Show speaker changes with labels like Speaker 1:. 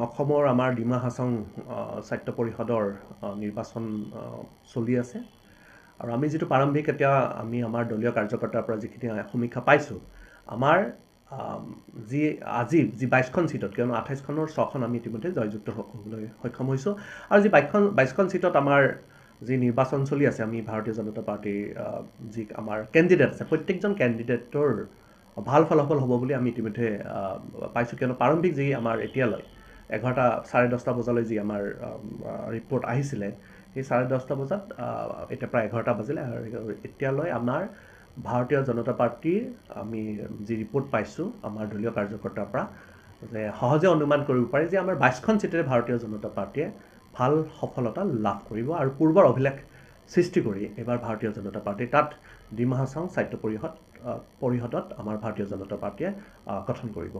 Speaker 1: অসমৰ আমাৰ ডিমা হাছং স্বায়ত্ব পৰিষদৰ নিৰ্বাচন চলি আছে আৰু আমি যিটো প্ৰাৰম্ভিক এতিয়া আমি আমাৰ দলীয় কাৰ্যকৰ্তাৰ পৰা যিখিনি সমীক্ষা পাইছোঁ আমাৰ যি আজি যি 22খন ছিটত কিয়নো 28খনৰ 6খন আমি ইতিমধ্যে জয়যুক্ত হ'বলৈ সক্ষম হৈছোঁ আৰু যি 22খন ছিটত আমাৰ যি নিৰ্বাচন চলি আছে আমি ভাৰতীয় জনতা পাৰ্টীৰ যি আমাৰ কেণ্ডিডেট আছে প্ৰত্যেকজন কেণ্ডিডেটৰ ভাল ফলাফল হ'ব বুলি আমি ইতিমধ্যে পাইছোঁ কিয়নো প্ৰাৰম্ভিক যি আমাৰ এতিয়ালৈ 11:30 বজালৈ যি আমাৰ ৰিপৰ্ট আহিছিলে সেই 10:30 বজাত এতিয়া প্ৰায় 11টা বাজিলে আৰু এতিয়ালৈ আমাৰ ভাৰতীয় জনতা পাৰ্টীৰ আমি যি ৰিপৰ্ট পাইছোঁ আমাৰ দলীয় কাৰ্যকৰ্তাৰ পৰা যে সহজে অনুমান কৰিব পাৰি যে আমাৰ 22খন ছিটেৰে ভাৰতীয় জনতা পাৰ্টীয়ে ভাল সফলতা লাভ কৰিব আৰু পূৰ্বৰ অভিলেখ সৃষ্টি কৰি এবাৰ ভাৰতীয় জনতা পাৰ্টী তাত ডিমা হাছং স্বায়ত্ব পৰিষদত আমাৰ ভাৰতীয় জনতা পাৰ্টীয়ে গঠন কৰিব